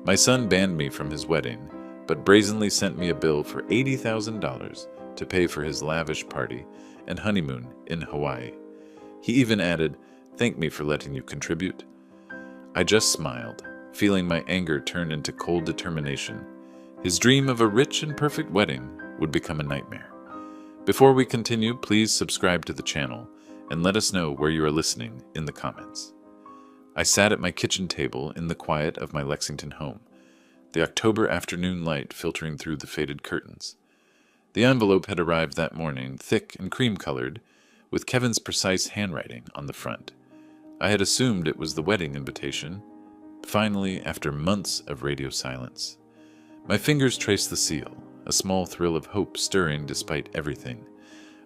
My son banned me from his wedding, but brazenly sent me a bill for $80,000 to pay for his lavish party and honeymoon in Hawaii. He even added, "Thank me for letting you contribute." I just smiled, feeling my anger turn into cold determination. His dream of a rich and perfect wedding would become a nightmare. Before we continue, please subscribe to the channel and let us know where you are listening in the comments. I sat at my kitchen table in the quiet of my Lexington home, the October afternoon light filtering through the faded curtains. The envelope had arrived that morning, thick and cream-colored, with Kevin's precise handwriting on the front. I had assumed it was the wedding invitation. Finally, after months of radio silence, my fingers traced the seal, a small thrill of hope stirring despite everything.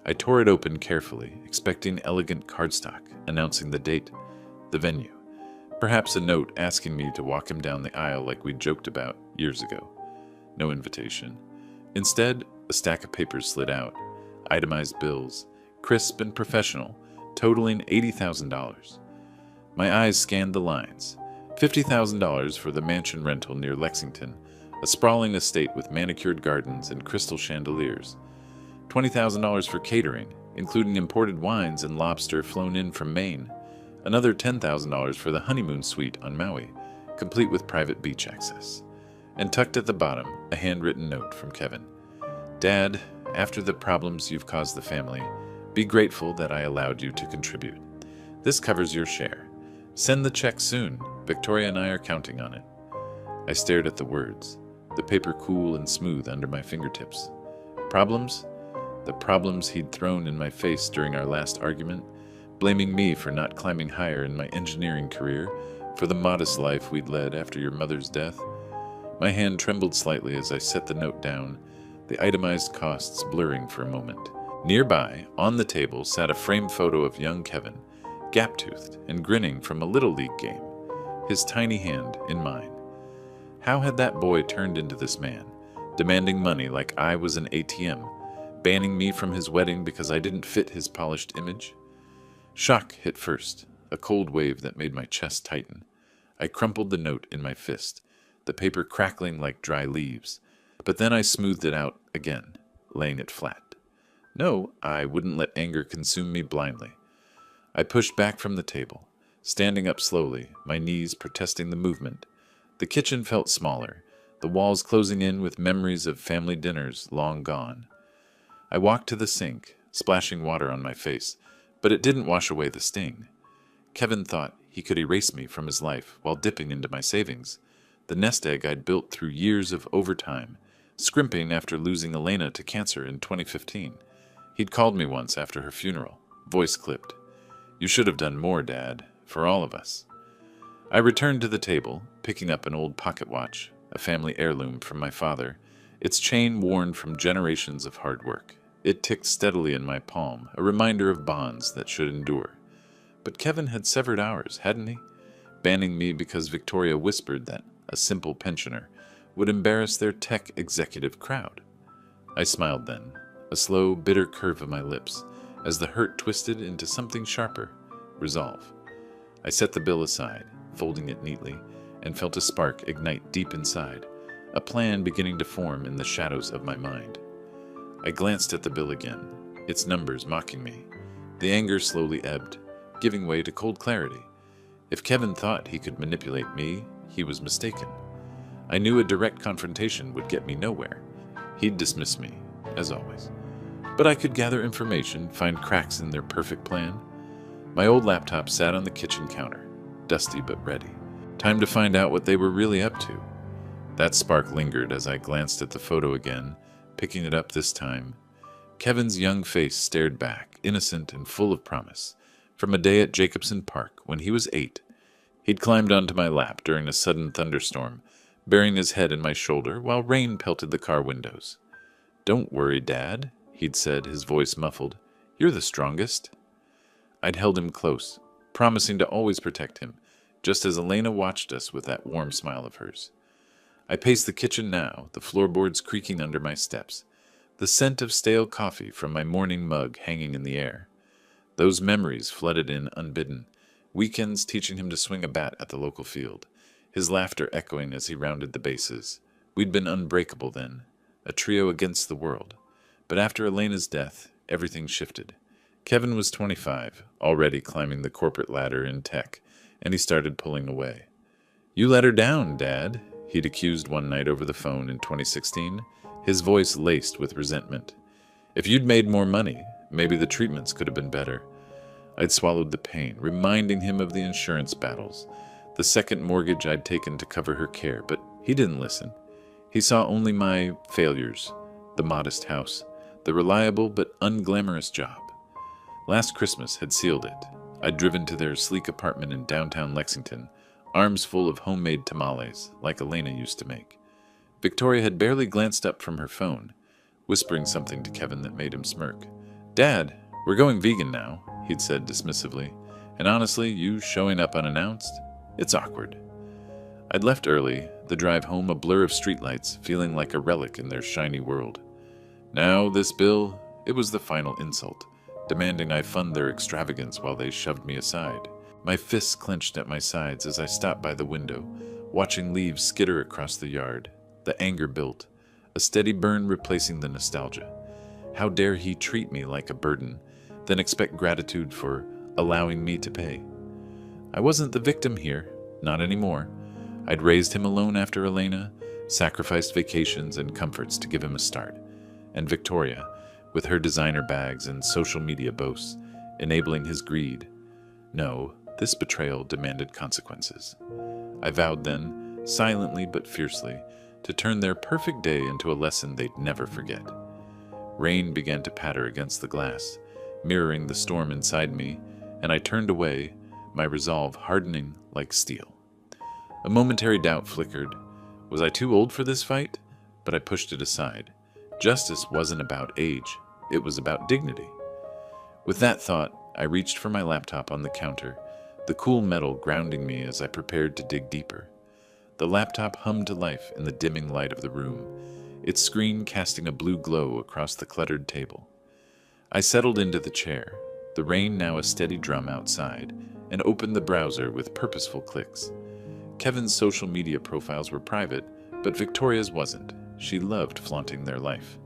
I tore it open carefully, expecting elegant cardstock announcing the date, the venue, perhaps a note asking me to walk him down the aisle like we joked about years ago. No invitation. Instead, a stack of papers slid out, itemized bills, crisp and professional, totaling $80,000. My eyes scanned the lines. $50,000 for the mansion rental near Lexington, a sprawling estate with manicured gardens and crystal chandeliers. $20,000 for catering, including imported wines and lobster flown in from Maine. Another $10,000 for the honeymoon suite on Maui, complete with private beach access. And tucked at the bottom, a handwritten note from Kevin. "Dad, after the problems you've caused the family, be grateful that I allowed you to contribute. This covers your share. Send the check soon. Victoria and I are counting on it." I stared at the words, the paper cool and smooth under my fingertips. Problems? The problems he'd thrown in my face during our last argument, blaming me for not climbing higher in my engineering career, for the modest life we'd led after your mother's death. My hand trembled slightly as I set the note down, the itemized costs blurring for a moment. Nearby, on the table, sat a framed photo of young Kevin, gap-toothed and grinning from a Little League game, his tiny hand in mine. How had that boy turned into this man, demanding money like I was an ATM, banning me from his wedding because I didn't fit his polished image? Shock hit first, a cold wave that made my chest tighten. I crumpled the note in my fist, the paper crackling like dry leaves, but then I smoothed it out again, laying it flat. No, I wouldn't let anger consume me blindly. I pushed back from the table, standing up slowly, my knees protesting the movement. The kitchen felt smaller, the walls closing in with memories of family dinners long gone. I walked to the sink, splashing water on my face, but it didn't wash away the sting. Kevin thought he could erase me from his life while dipping into my savings, the nest egg I'd built through years of overtime, scrimping after losing Elena to cancer in 2015. He'd called me once after her funeral, voice clipped. "You should have done more, Dad, for all of us." I returned to the table, picking up an old pocket watch, a family heirloom from my father, its chain worn from generations of hard work. It ticked steadily in my palm, a reminder of bonds that should endure. But Kevin had severed ours, hadn't he? Banning me because Victoria whispered that a simple pensioner would embarrass their tech executive crowd. I smiled then, a slow, bitter curve of my lips, as the hurt twisted into something sharper, resolve. I set the bill aside, folding it neatly, and felt a spark ignite deep inside, a plan beginning to form in the shadows of my mind. I glanced at the bill again, its numbers mocking me. The anger slowly ebbed, giving way to cold clarity. If Kevin thought he could manipulate me, he was mistaken. I knew a direct confrontation would get me nowhere. He'd dismiss me, as always. But I could gather information, find cracks in their perfect plan. My old laptop sat on the kitchen counter, dusty but ready. Time to find out what they were really up to. That spark lingered as I glanced at the photo again, picking it up this time. Kevin's young face stared back, innocent and full of promise, from a day at Jacobson Park when he was 8. He'd climbed onto my lap during a sudden thunderstorm, burying his head in my shoulder while rain pelted the car windows. "Don't worry, Dad," he'd said, his voice muffled. "You're the strongest." I'd held him close, promising to always protect him, just as Elena watched us with that warm smile of hers. I paced the kitchen now, the floorboards creaking under my steps, the scent of stale coffee from my morning mug hanging in the air. Those memories flooded in unbidden, weekends teaching him to swing a bat at the local field, his laughter echoing as he rounded the bases. We'd been unbreakable then, a trio against the world. But after Elena's death, everything shifted. Kevin was 25, already climbing the corporate ladder in tech, and he started pulling away. "You let her down, Dad," he'd accused one night over the phone in 2016, his voice laced with resentment. "If you'd made more money, maybe the treatments could have been better." I'd swallowed the pain, reminding him of the insurance battles, the second mortgage I'd taken to cover her care, but he didn't listen. He saw only my failures, the modest house, the reliable but unglamorous job. Last Christmas had sealed it. I'd driven to their sleek apartment in downtown Lexington, arms full of homemade tamales, like Elena used to make. Victoria had barely glanced up from her phone, whispering something to Kevin that made him smirk. "Dad, we're going vegan now," he'd said dismissively, "and honestly, you showing up unannounced, it's awkward." I'd left early, the drive home a blur of streetlights, feeling like a relic in their shiny world. Now this bill, it was the final insult, demanding I fund their extravagance while they shoved me aside. My fists clenched at my sides as I stopped by the window, watching leaves skitter across the yard. The anger built, a steady burn replacing the nostalgia. How dare he treat me like a burden, then expect gratitude for allowing me to pay? I wasn't the victim here, not anymore. I'd raised him alone after Elena, sacrificed vacations and comforts to give him a start. And Victoria, with her designer bags and social media boasts, enabling his greed. No, this betrayal demanded consequences. I vowed then, silently but fiercely, to turn their perfect day into a lesson they'd never forget. Rain began to patter against the glass, mirroring the storm inside me, and I turned away, my resolve hardening like steel. A momentary doubt flickered. Was I too old for this fight? But I pushed it aside. Justice wasn't about age. It was about dignity. With that thought, I reached for my laptop on the counter, the cool metal grounding me as I prepared to dig deeper. The laptop hummed to life in the dimming light of the room, its screen casting a blue glow across the cluttered table. I settled into the chair, the rain now a steady drum outside, and opened the browser with purposeful clicks. Kevin's social media profiles were private, but Victoria's wasn't. She loved flaunting their life.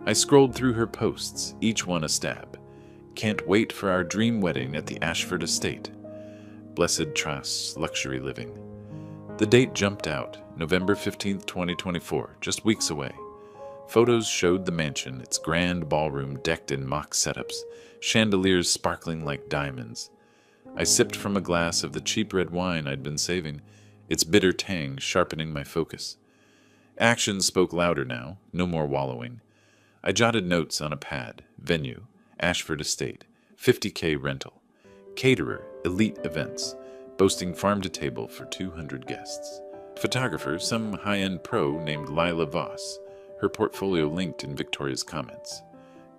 I scrolled through her posts, each one a stab. "Can't wait for our dream wedding at the Ashford estate. Blessed Trusts, luxury living." The date jumped out, November 15th, 2024, just weeks away. Photos showed the mansion, its grand ballroom decked in mock setups, chandeliers sparkling like diamonds. I sipped from a glass of the cheap red wine I'd been saving, its bitter tang sharpening my focus. Actions spoke louder now, no more wallowing. I jotted notes on a pad. Venue, Ashford Estate, 50K rental. Caterer, elite events, boasting farm-to-table for 200 guests. Photographer, some high-end pro named Lila Voss, her portfolio linked in Victoria's comments.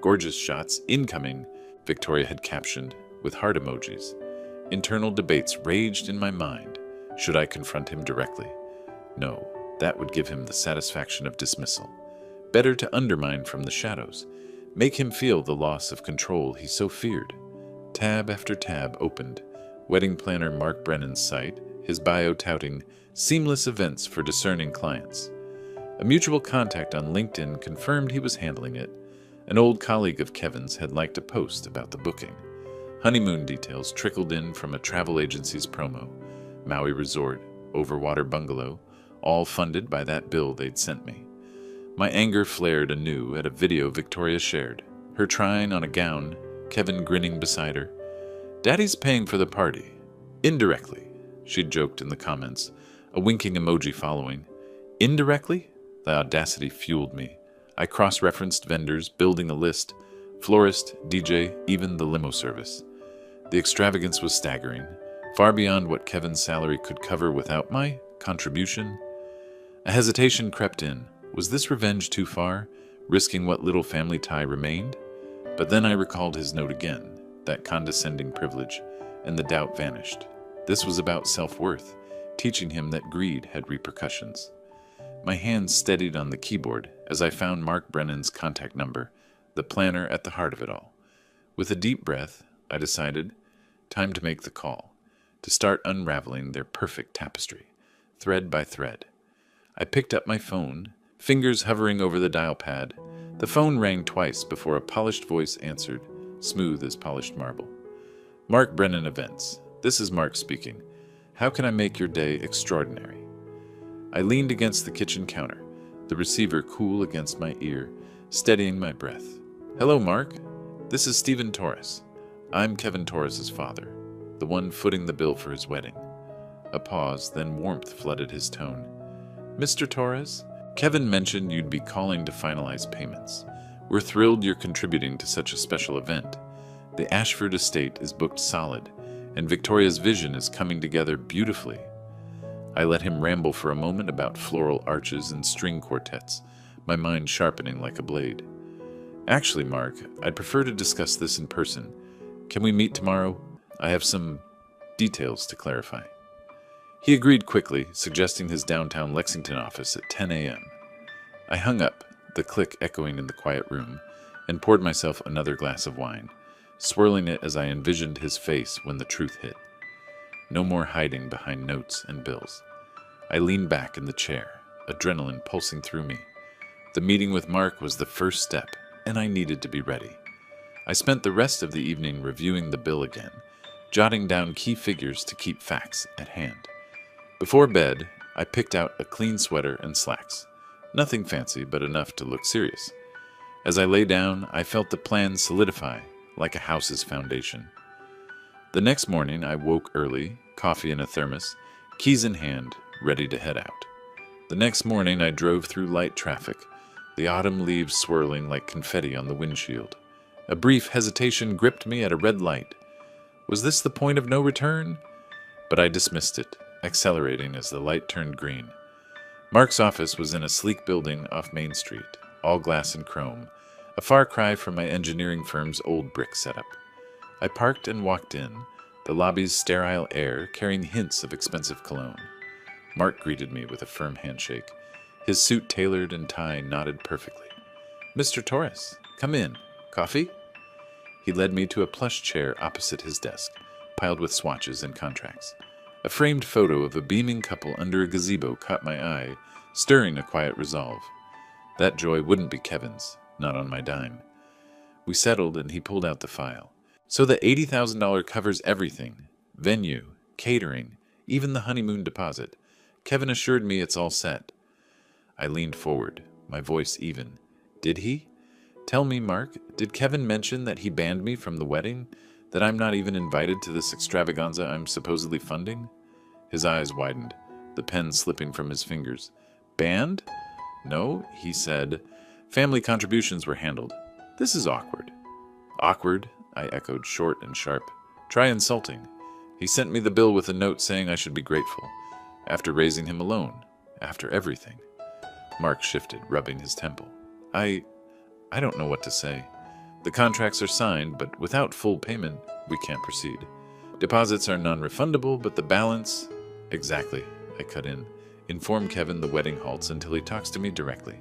Gorgeous shots incoming, Victoria had captioned, with heart emojis. Internal debates raged in my mind. Should I confront him directly? No, that would give him the satisfaction of dismissal. Better to undermine from the shadows, make him feel the loss of control he so feared. Tab after tab opened. Wedding planner Mark Brennan's site, his bio touting seamless events for discerning clients. A mutual contact on LinkedIn confirmed he was handling it. An old colleague of Kevin's had liked a post about the booking. Honeymoon details trickled in from a travel agency's promo. Maui Resort, Overwater Bungalow, all funded by that bill they'd sent me. My anger flared anew at a video Victoria shared, her trying on a gown, Kevin grinning beside her. "Daddy's paying for the party. Indirectly," she'd joked in the comments, a winking emoji following. Indirectly? The audacity fueled me. I cross-referenced vendors, building a list, florist, DJ, even the limo service. The extravagance was staggering, far beyond what Kevin's salary could cover without my contribution. A hesitation crept in. Was this revenge too far, risking what little family tie remained? But then I recalled his note again, that condescending privilege, and the doubt vanished. This was about self-worth, teaching him that greed had repercussions. My hands steadied on the keyboard as I found Mark Brennan's contact number, the planner at the heart of it all. With a deep breath, I decided, time to make the call, to start unraveling their perfect tapestry. thread by thread. I picked up my phone, fingers hovering over the dial pad. The phone rang twice before a polished voice answered, smooth as polished marble. Mark Brennan Events. This is Mark speaking. How can I make your day extraordinary? I leaned against the kitchen counter, the receiver cool against my ear, steadying my breath. Hello, Mark. This is Stephen Torres. I'm Kevin Torres's father, the one footing the bill for his wedding. A pause, then warmth flooded his tone. Mr. Torres, Kevin mentioned you'd be calling to finalize payments. We're thrilled you're contributing to such a special event. The Ashford estate is booked solid, and Victoria's vision is coming together beautifully. I let him ramble for a moment about floral arches and string quartets, my mind sharpening like a blade. Actually, Mark, I'd prefer to discuss this in person. Can we meet tomorrow? I have some details to clarify. He agreed quickly, suggesting his downtown Lexington office at 10 a.m. I hung up, the click echoing in the quiet room, and poured myself another glass of wine, swirling it as I envisioned his face when the truth hit. No more hiding behind notes and bills. I leaned back in the chair, adrenaline pulsing through me. The meeting with Mark was the first step, and I needed to be ready. I spent the rest of the evening reviewing the bill again, jotting down key figures to keep facts at hand. Before bed, I picked out a clean sweater and slacks. Nothing fancy, but enough to look serious. As I lay down, I felt the plan solidify like a house's foundation. The next morning, I woke early, coffee in a thermos, keys in hand, ready to head out. The next morning, I drove through light traffic, the autumn leaves swirling like confetti on the windshield. A brief hesitation gripped me at a red light. Was this the point of no return? But I dismissed it, accelerating as the light turned green. Mark's office was in a sleek building off Main Street, all glass and chrome, a far cry from my engineering firm's old brick setup. I parked and walked in, the lobby's sterile air carrying hints of expensive cologne. Mark greeted me with a firm handshake, his suit tailored and tie knotted perfectly. Mr. Torres, come in. Coffee? He led me to a plush chair opposite his desk, piled with swatches and contracts. A framed photo of a beaming couple under a gazebo caught my eye, stirring a quiet resolve. That joy wouldn't be Kevin's, not on my dime. We settled and he pulled out the file. So the $80,000 covers everything. Venue, catering, even the honeymoon deposit. Kevin assured me it's all set. I leaned forward, my voice even. Did he? Tell me, Mark, did Kevin mention that he banned me from the wedding? That I'm not even invited to this extravaganza I'm supposedly funding? His eyes widened, the pen slipping from his fingers. Banned? No, he said. Family contributions were handled. This is awkward. Awkward? I echoed, short and sharp. Try insulting. He sent me the bill with a note saying I should be grateful. After raising him alone. After everything. Mark shifted, rubbing his temple. I don't know what to say. The contracts are signed, but without full payment, we can't proceed. Deposits are non-refundable, but the balance... Exactly, I cut in. Inform Kevin the wedding halts until he talks to me directly.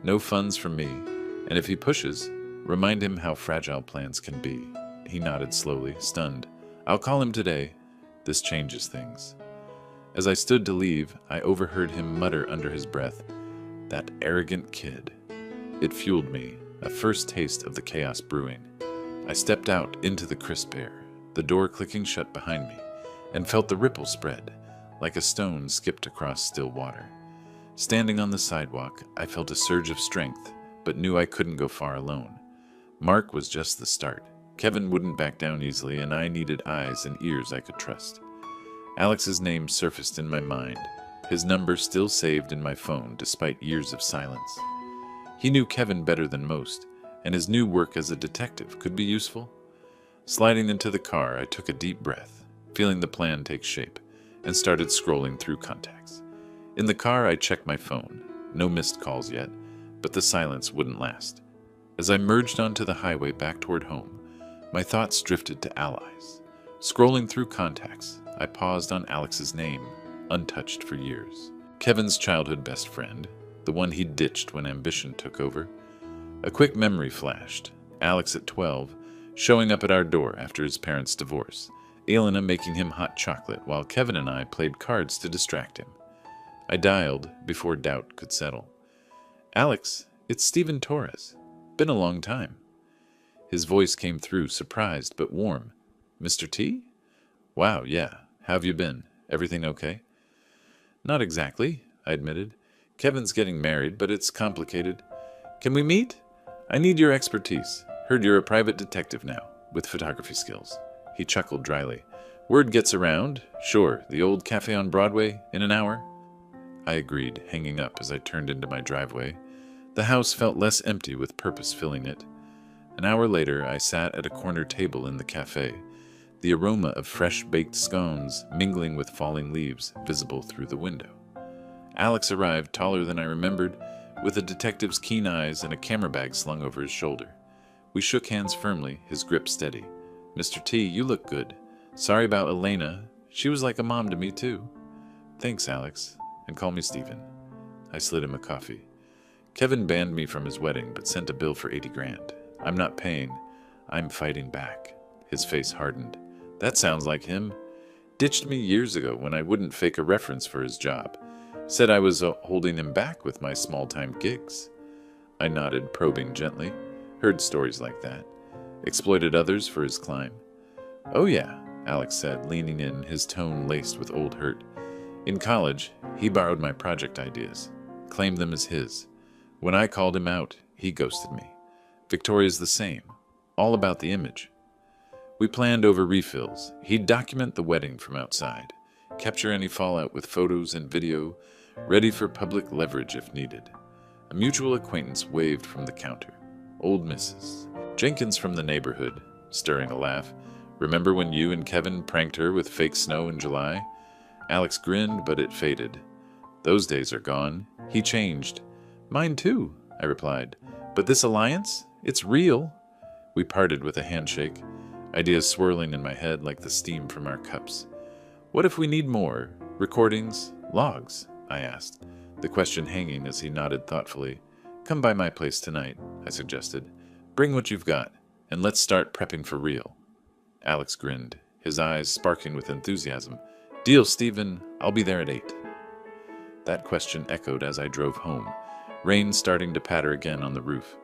No funds from me, and if he pushes, remind him how fragile plans can be. He nodded slowly, stunned. I'll call him today. This changes things. As I stood to leave, I overheard him mutter under his breath, "That arrogant kid." It fueled me, a first taste of the chaos brewing. I stepped out into the crisp air, the door clicking shut behind me, and felt the ripple spread, like a stone skipped across still water. Standing on the sidewalk, I felt a surge of strength, but knew I couldn't go far alone. Mark was just the start. Kevin wouldn't back down easily, and I needed eyes and ears I could trust. Alex's name surfaced in my mind, his number still saved in my phone despite years of silence. He knew Kevin better than most, and his new work as a detective could be useful. Sliding into the car, I took a deep breath, feeling the plan take shape, and started scrolling through contacts. In the car, I checked my phone. No missed calls yet, but the silence wouldn't last. As I merged onto the highway back toward home, my thoughts drifted to allies. Scrolling through contacts, I paused on Alex's name, untouched for years. Kevin's childhood best friend, the one he'd ditched when ambition took over. A quick memory flashed. Alex at 12, showing up at our door after his parents' divorce. Elena making him hot chocolate while Kevin and I played cards to distract him. I dialed before doubt could settle. "Alex, it's Stephen Torres. Been a long time." His voice came through, surprised but warm. "Mr. T? Wow, yeah. How've you been? Everything okay?" "Not exactly," I admitted. "Kevin's getting married, but it's complicated. Can we meet? I need your expertise. Heard you're a private detective now, with photography skills." He chuckled dryly. "Word gets around. Sure, the old cafe on Broadway, in an hour?" I agreed, hanging up as I turned into my driveway. The house felt less empty with purpose filling it. An hour later, I sat at a corner table in the cafe, the aroma of fresh-baked scones mingling with falling leaves visible through the window. Alex arrived, taller than I remembered, with a detective's keen eyes and a camera bag slung over his shoulder. We shook hands firmly, his grip steady. "Mr. T, you look good. Sorry about Elena. She was like a mom to me, too." "Thanks, Alex. And call me Stephen." I slid him a coffee. "Kevin banned me from his wedding, but sent a bill for 80 grand. I'm not paying. I'm fighting back." His face hardened. "That sounds like him. Ditched me years ago when I wouldn't fake a reference for his job. Said I was holding him back with my small-time gigs." I nodded, probing gently. "Heard stories like that. Exploited others for his climb." "Oh yeah," Alex said, leaning in, his tone laced with old hurt. "In college, he borrowed my project ideas. Claimed them as his. When I called him out, he ghosted me. Victoria's the same. All about the image. We planned over refills. He'd document the wedding from outside. Capture any fallout with photos and video, ready for public leverage if needed." A mutual acquaintance waved from the counter. "Old Mrs. Jenkins from the neighborhood," stirring a laugh. "Remember when you and Kevin pranked her with fake snow in July?" Alex grinned, but it faded. "Those days are gone. He changed." "Mine too," I replied. "But this alliance? It's real." We parted with a handshake, ideas swirling in my head like the steam from our cups. "What if we need more? Recordings? Logs?" I asked, the question hanging as he nodded thoughtfully. "Come by my place tonight," I suggested. "Bring what you've got, and let's start prepping for real." Alex grinned, his eyes sparkling with enthusiasm. "Deal, Stephen. I'll be there at 8. That question echoed as I drove home, rain starting to patter again on the roof.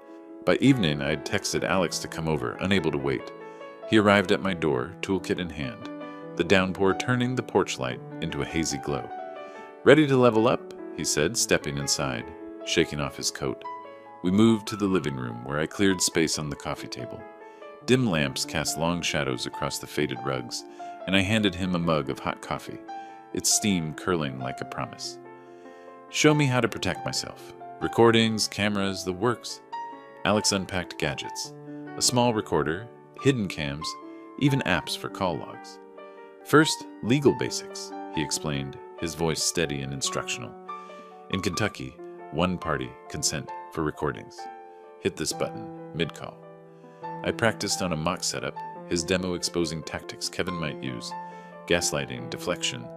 By evening, I had texted Alex to come over, unable to wait. He arrived at my door, toolkit in hand, the downpour turning the porch light into a hazy glow. "Ready to level up?" he said, stepping inside, shaking off his coat. We moved to the living room, where I cleared space on the coffee table. Dim lamps cast long shadows across the faded rugs, and I handed him a mug of hot coffee, its steam curling like a promise. "Show me how to protect myself. Recordings, cameras, the works." Alex unpacked gadgets. A small recorder, hidden cams, even apps for call logs. "First, legal basics," he explained, his voice steady and instructional. "In Kentucky, one party consent for recordings. Hit this button, mid-call." I practiced on a mock setup, his demo exposing tactics Kevin might use, gaslighting, deflection.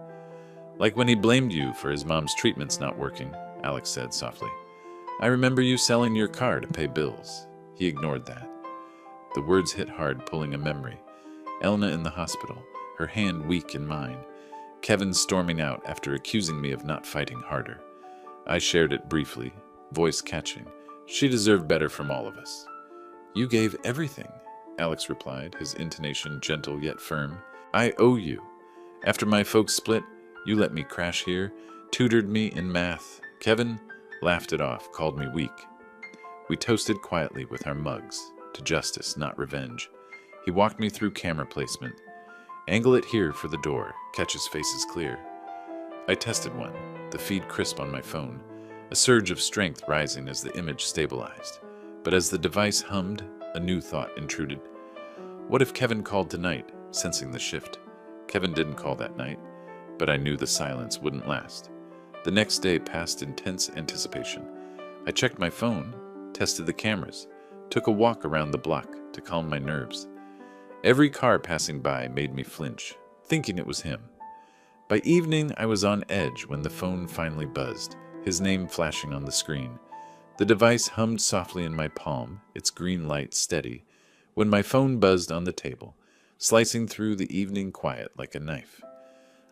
"Like when he blamed you for his mom's treatments not working," Alex said softly. "I remember you selling your car to pay bills." He ignored that. The words hit hard, pulling a memory. Elna in the hospital, her hand weak in mine. Kevin storming out after accusing me of not fighting harder. I shared it briefly, voice catching. She deserved better from all of us. "You gave everything," Alex replied, his intonation gentle yet firm. "I owe you. After my folks split, you let me crash here, tutored me in math. Kevin laughed it off, called me weak." We toasted quietly with our mugs, to justice, not revenge. He walked me through camera placement. "Angle it here for the door, catch his faces clear." I tested one, the feed crisp on my phone, a surge of strength rising as the image stabilized. But as the device hummed, a new thought intruded. What if Kevin called tonight, sensing the shift? Kevin didn't call that night, but I knew the silence wouldn't last. The next day passed intense anticipation. I checked my phone, tested the cameras, took a walk around the block to calm my nerves. Every car passing by made me flinch, thinking it was him. By evening, I was on edge when the phone finally buzzed, his name flashing on the screen. The device hummed softly in my palm, its green light steady, when my phone buzzed on the table, slicing through the evening quiet like a knife.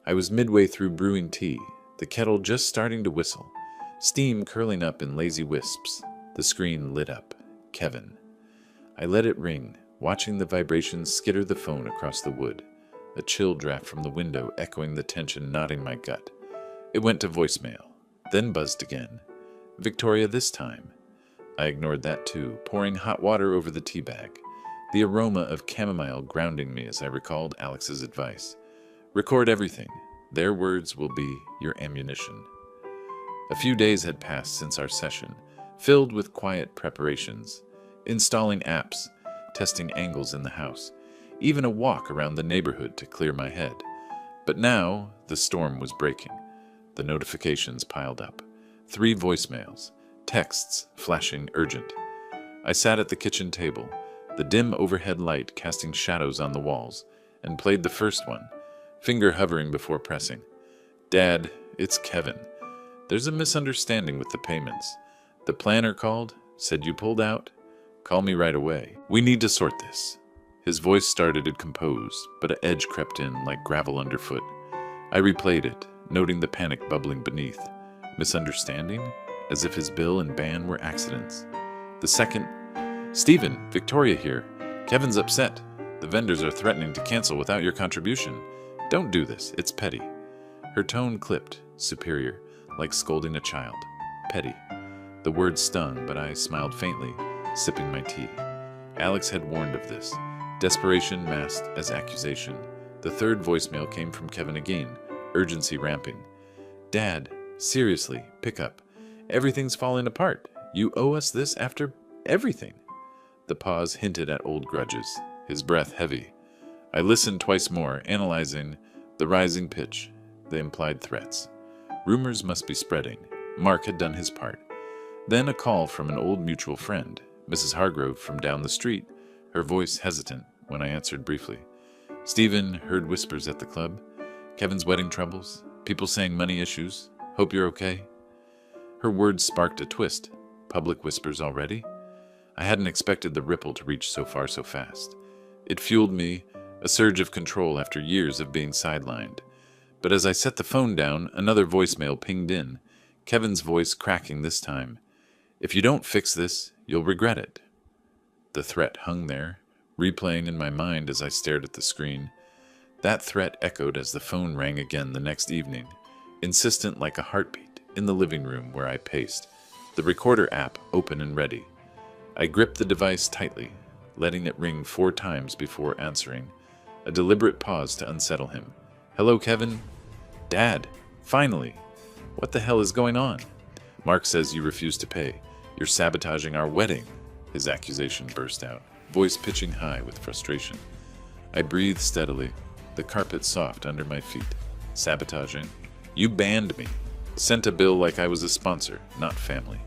I was midway through brewing tea, the kettle just starting to whistle, steam curling up in lazy wisps. The screen lit up. Kevin. I let it ring, watching the vibrations skitter the phone across the wood, a chill draft from the window echoing the tension knotting my gut. It went to voicemail, then buzzed again. Victoria this time. I ignored that too, pouring hot water over the tea bag, the aroma of chamomile grounding me as I recalled Alex's advice. Record everything. Their words will be your ammunition. A few days had passed since our session, filled with quiet preparations, installing apps, testing angles in the house, even a walk around the neighborhood to clear my head. But now the storm was breaking. The notifications piled up. 3 voicemails, texts flashing urgent. I sat at the kitchen table, the dim overhead light casting shadows on the walls, and played the first one, finger hovering before pressing. Dad, it's Kevin. There's a misunderstanding with the payments. The planner called, said you pulled out. Call me right away. We need to sort this. His voice started to compose, but an edge crept in like gravel underfoot. I replayed it, noting the panic bubbling beneath. Misunderstanding? As if his bill and ban were accidents. The second, Stephen, Victoria here. Kevin's upset. The vendors are threatening to cancel without your contribution. Don't do this. It's petty. Her tone clipped, superior, like scolding a child. Petty. The word stung, but I smiled faintly, sipping my tea. Alex had warned of this. Desperation masked as accusation. The third voicemail came from Kevin again, urgency ramping. Dad, seriously, pick up. Everything's falling apart. You owe us this after everything. The pause hinted at old grudges, his breath heavy. I listened twice more, analyzing the rising pitch, the implied threats. Rumors must be spreading. Mark had done his part. Then a call from an old mutual friend, Mrs. Hargrove from down the street, her voice hesitant when I answered briefly. Stephen heard whispers at the club. Kevin's wedding troubles. People saying money issues. Hope you're okay. Her words sparked a twist. Public whispers already? I hadn't expected the ripple to reach so far so fast. It fueled me, a surge of control after years of being sidelined. But as I set the phone down, another voicemail pinged in, Kevin's voice cracking this time. If you don't fix this, you'll regret it. The threat hung there, replaying in my mind as I stared at the screen. That threat echoed as the phone rang again the next evening, insistent like a heartbeat, in the living room where I paced, the recorder app open and ready. I gripped the device tightly, letting it ring 4 times before answering, a deliberate pause to unsettle him. Hello, Kevin? Dad, finally. What the hell is going on? Mark says you refuse to pay. You're sabotaging our wedding, his accusation burst out, voice pitching high with frustration. I breathed steadily, the carpet soft under my feet. Sabotaging? You banned me. Sent a bill like I was a sponsor, not family.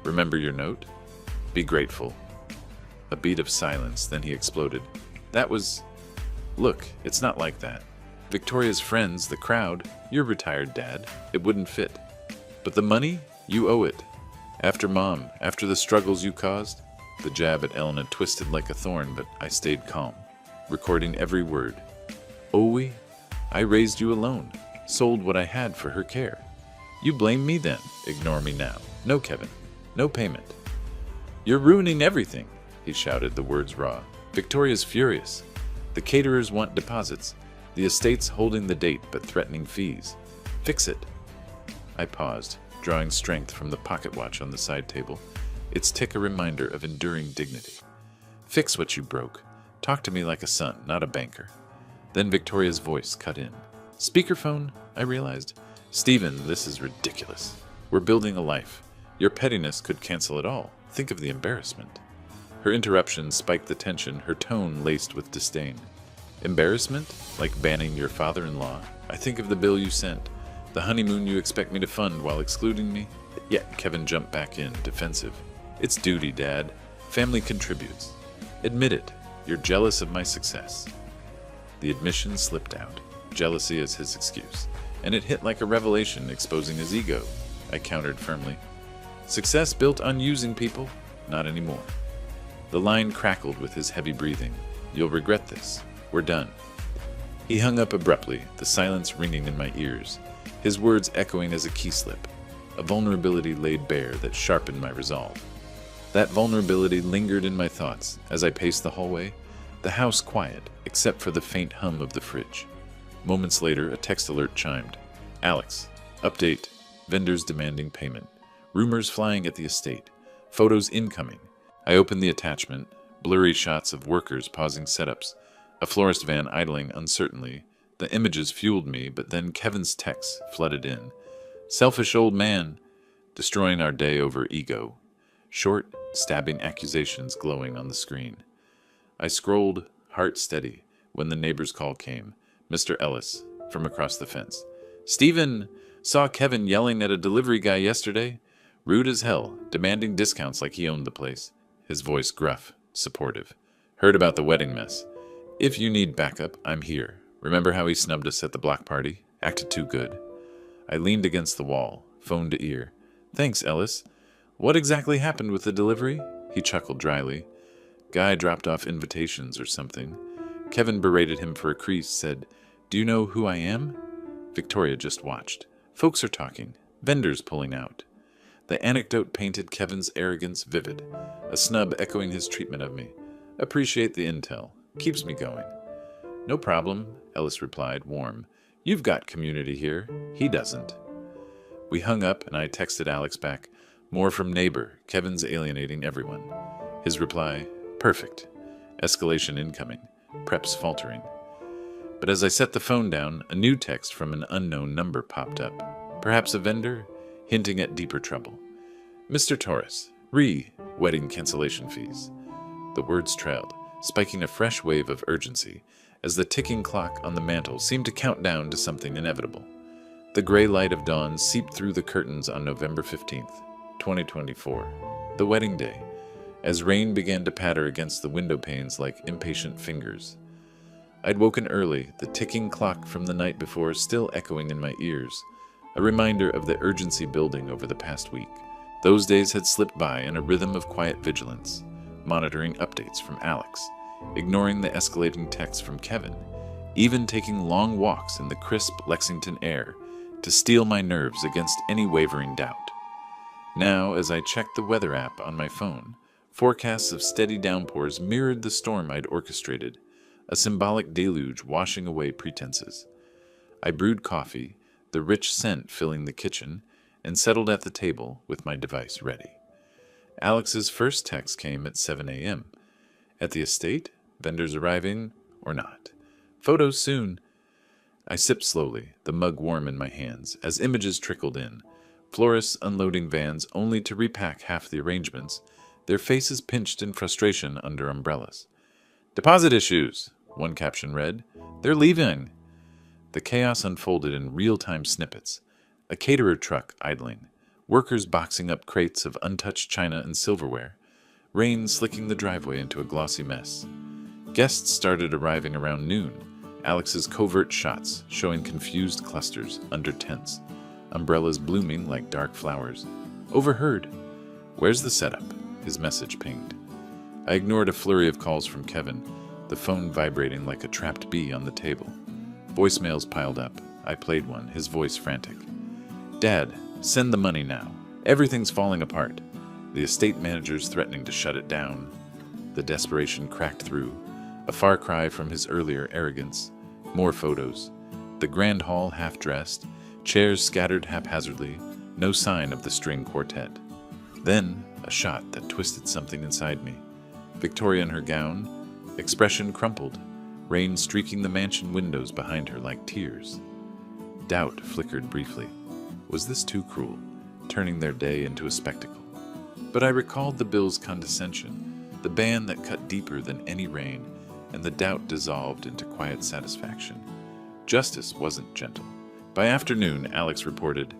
Remember your note? Be grateful. A beat of silence, then he exploded. That was... Look, it's not like that. Victoria's friends, the crowd, you're retired, Dad. It wouldn't fit. But the money? You owe it. After Mom, after the struggles you caused? The jab at Elena twisted like a thorn, but I stayed calm, recording every word. Owe? I raised you alone, sold what I had for her care. You blame me then. Ignore me now. No, Kevin. No payment. You're ruining everything, he shouted, the words raw. Victoria's furious. The caterers want deposits. The estate's holding the date but threatening fees. Fix it. I paused, drawing strength from the pocket watch on the side table, its tick a reminder of enduring dignity. Fix what you broke. Talk to me like a son, not a banker. Then Victoria's voice cut in. Speakerphone, I realized. Stephen, this is ridiculous. We're building a life. Your pettiness could cancel it all. Think of the embarrassment. Her interruption spiked the tension, her tone laced with disdain. Embarrassment? Like banning your father-in-law? I think of the bill you sent. The honeymoon you expect me to fund while excluding me? Yet Kevin jumped back in, defensive. It's duty, Dad. Family contributes. Admit it. You're jealous of my success. The admission slipped out, jealousy as his excuse, and it hit like a revelation exposing his ego. I countered firmly. Success built on using people? Not anymore. The line crackled with his heavy breathing. You'll regret this. We're done. He hung up abruptly, the silence ringing in my ears. his words echoing as a key slip, a vulnerability laid bare that sharpened my resolve. That vulnerability lingered in my thoughts as I paced the hallway, the house quiet except for the faint hum of the fridge. Moments later, a text alert chimed. Alex, update, vendors demanding payment, rumors flying at the estate, photos incoming. I opened the attachment, blurry shots of workers pausing setups, a florist van idling uncertainly. The images fueled me, but then Kevin's text flooded in. Selfish old man, destroying our day over ego. Short, stabbing accusations glowing on the screen. I scrolled, heart steady, when the neighbor's call came. Mr. Ellis, from across the fence. Stephen, saw Kevin yelling at a delivery guy yesterday. Rude as hell, demanding discounts like he owned the place. His voice gruff, supportive. Heard about the wedding mess. If you need backup, I'm here. Remember how he snubbed us at the block party? Acted too good. I leaned against the wall, phone to ear. Thanks, Ellis. What exactly happened with the delivery? He chuckled dryly. Guy dropped off invitations or something. Kevin berated him for a crease, said, Do you know who I am? Victoria just watched. Folks are talking. Vendors pulling out. The anecdote painted Kevin's arrogance vivid, a snub echoing his treatment of me. Appreciate the intel. Keeps me going. No problem, Ellis replied, warm. You've got community here. He doesn't. We hung up, and I texted Alex back. More from neighbor. Kevin's alienating everyone. His reply, perfect. Escalation incoming. Preps faltering. But as I set the phone down, a new text from an unknown number popped up. Perhaps a vendor, hinting at deeper trouble. Mr. Torres, wedding cancellation fees. The words trailed, spiking a fresh wave of urgency, as the ticking clock on the mantel seemed to count down to something inevitable. The gray light of dawn seeped through the curtains on November 15th, 2024, the wedding day, as rain began to patter against the window panes like impatient fingers. I'd woken early, the ticking clock from the night before still echoing in my ears, a reminder of the urgency building over the past week. Those days had slipped by in a rhythm of quiet vigilance, monitoring updates from Alex, ignoring the escalating texts from Kevin, even taking long walks in the crisp Lexington air to steel my nerves against any wavering doubt. Now, as I checked the weather app on my phone, forecasts of steady downpours mirrored the storm I'd orchestrated, a symbolic deluge washing away pretenses. I brewed coffee, the rich scent filling the kitchen, and settled at the table with my device ready. Alex's first text came at 7 a.m. At the estate, vendors arriving or not. Photos soon. I sipped slowly, the mug warm in my hands, as images trickled in. Florists unloading vans only to repack half the arrangements, their faces pinched in frustration under umbrellas. Deposit issues, one caption read. They're leaving. The chaos unfolded in real-time snippets. A caterer truck idling, workers boxing up crates of untouched china and silverware, rain slicking the driveway into a glossy mess. Guests started arriving around noon, Alex's covert shots showing confused clusters under tents, umbrellas blooming like dark flowers. Overheard. Where's the setup? His message pinged. I ignored a flurry of calls from Kevin, the phone vibrating like a trapped bee on the table. Voicemails piled up. I played one, his voice frantic. Dad, send the money now. Everything's falling apart. The estate manager's threatening to shut it down. The desperation cracked through, a far cry from his earlier arrogance. More photos. The grand hall half-dressed, chairs scattered haphazardly, no sign of the string quartet. Then, a shot that twisted something inside me. Victoria in her gown, expression crumpled, rain streaking the mansion windows behind her like tears. Doubt flickered briefly. Was this too cruel, turning their day into a spectacle? But I recalled the bill's condescension, the ban that cut deeper than any rain, and the doubt dissolved into quiet satisfaction. Justice wasn't gentle. By afternoon, Alex reported,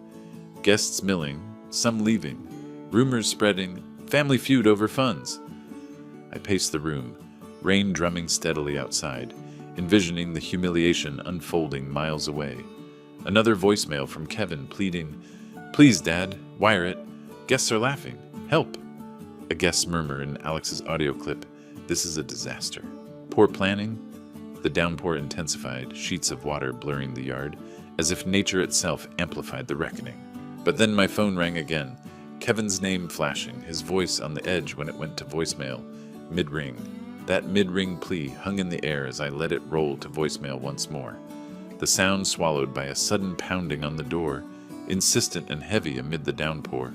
guests milling, some leaving, rumors spreading, family feud over funds. I paced the room, rain drumming steadily outside, envisioning the humiliation unfolding miles away. Another voicemail from Kevin pleading, Please, Dad, wire it. Guests are laughing. Help. A guest's murmur in Alex's audio clip, This is a disaster. Poor planning? The downpour intensified, sheets of water blurring the yard, as if nature itself amplified the reckoning. But then my phone rang again, Kevin's name flashing, his voice on the edge when it went to voicemail, mid-ring. That mid-ring plea hung in the air as I let it roll to voicemail once more, the sound swallowed by a sudden pounding on the door, insistent and heavy amid the downpour.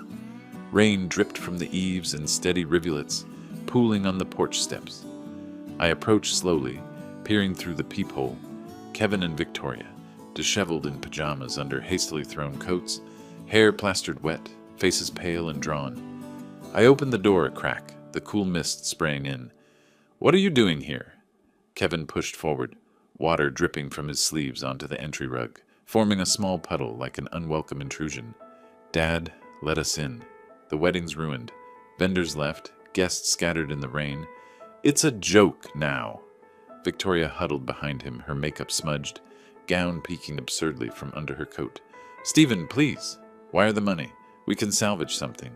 Rain dripped from the eaves in steady rivulets, pooling on the porch steps. I approached slowly, peering through the peephole. Kevin and Victoria, disheveled in pajamas under hastily thrown coats, hair plastered wet, faces pale and drawn. I opened the door a crack, the cool mist spraying in. "What are you doing here?" Kevin pushed forward, water dripping from his sleeves onto the entry rug, forming a small puddle like an unwelcome intrusion. "Dad, let us in. The wedding's ruined. Vendors left, guests scattered in the rain. It's a joke now." Victoria huddled behind him, her makeup smudged, gown peeking absurdly from under her coat. "Stephen, please. Wire the money. We can salvage something."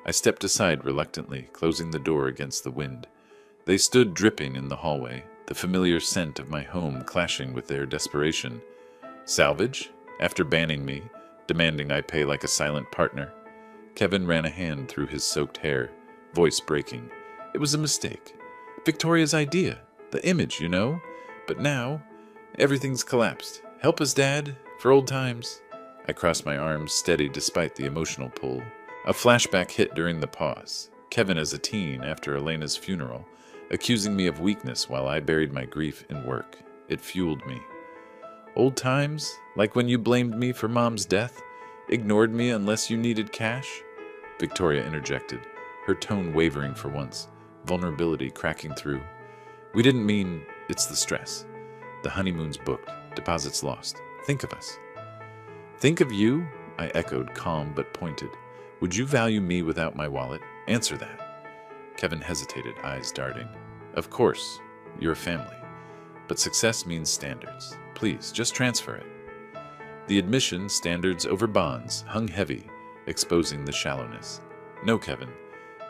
I stepped aside reluctantly, closing the door against the wind. They stood dripping in the hallway, the familiar scent of my home clashing with their desperation. "Salvage?" After banning me, demanding I pay like a silent partner. Kevin ran a hand through his soaked hair, voice breaking. "It was a mistake. Victoria's idea. The image, you know. But now, everything's collapsed. Help us, Dad, for old times." I crossed my arms, steady despite the emotional pull. A flashback hit during the pause. Kevin as a teen after Elena's funeral, accusing me of weakness while I buried my grief in work. It fueled me. "Old times? Like when you blamed me for Mom's death? Ignored me unless you needed cash?" Victoria interjected, her tone wavering for once, vulnerability cracking through. "We didn't mean it's the stress. The honeymoon's booked, deposits lost. Think of us." "Think of you?" I echoed, calm but pointed. "Would you value me without my wallet? Answer that." Kevin hesitated, eyes darting. "Of course, you're a family. But success means standards. Please, just transfer it." The admission, standards over bonds, hung heavy, exposing the shallowness. "No, Kevin.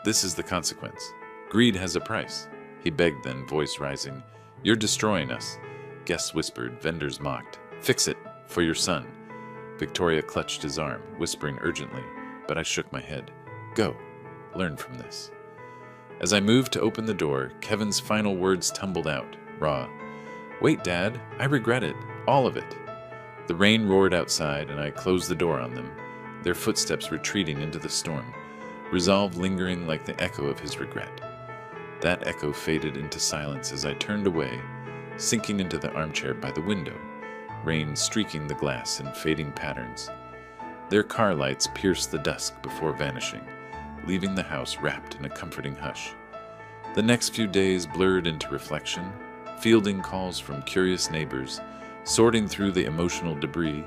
This is the consequence. Greed has a price." He begged then, voice rising. "You're destroying us." Guests whispered, vendors mocked. "Fix it, for your son." Victoria clutched his arm, whispering urgently, but I shook my head. "Go. Learn from this." As I moved to open the door, Kevin's final words tumbled out, raw. "Wait, Dad. I regret it. All of it." The rain roared outside, and I closed the door on them, their footsteps retreating into the storm, resolve lingering like the echo of his regret. That echo faded into silence as I turned away, sinking into the armchair by the window, rain streaking the glass in fading patterns. Their car lights pierced the dusk before vanishing, leaving the house wrapped in a comforting hush. The next few days blurred into reflection, fielding calls from curious neighbors, sorting through the emotional debris,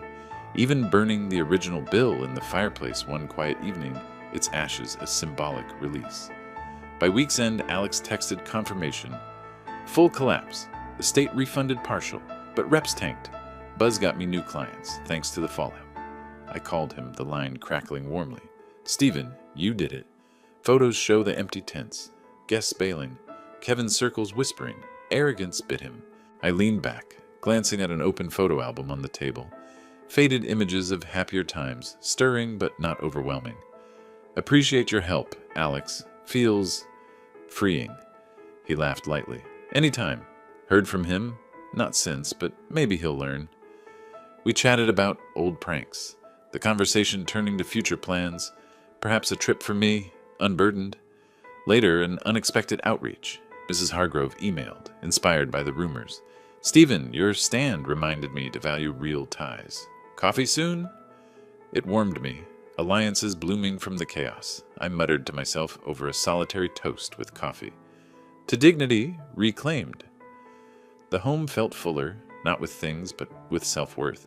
even burning the original bill in the fireplace one quiet evening, its ashes a symbolic release. By week's end, Alex texted confirmation. "Full collapse. The state refunded partial, but reps tanked. Buzz got me new clients, thanks to the fallout." I called him, the line crackling warmly. "Stephen, you did it. Photos show the empty tents, guests bailing, Kevin's circles whispering. Arrogance bit him." I leaned back, glancing at an open photo album on the table. Faded images of happier times, stirring but not overwhelming. "Appreciate your help, Alex. Feels freeing." He laughed lightly. "Anytime. Heard from him? Not since, but maybe he'll learn." We chatted about old pranks, the conversation turning to future plans, perhaps a trip for me, unburdened. Later, an unexpected outreach. Mrs. Hargrove emailed, inspired by the rumors. "Stephen, your stand reminded me to value real ties. Coffee soon?" It warmed me, alliances blooming from the chaos. I muttered to myself over a solitary toast with coffee. To dignity reclaimed. The home felt fuller, not with things, but with self-worth.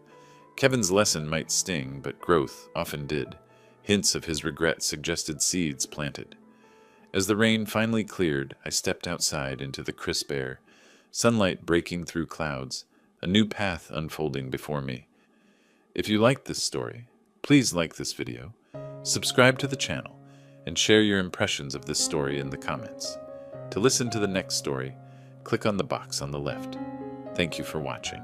Kevin's lesson might sting, but growth often did. Hints of his regret suggested seeds planted. As the rain finally cleared, I stepped outside into the crisp air, sunlight breaking through clouds, a new path unfolding before me. If you liked this story, please like this video, subscribe to the channel, and share your impressions of this story in the comments. To listen to the next story, click on the box on the left. Thank you for watching.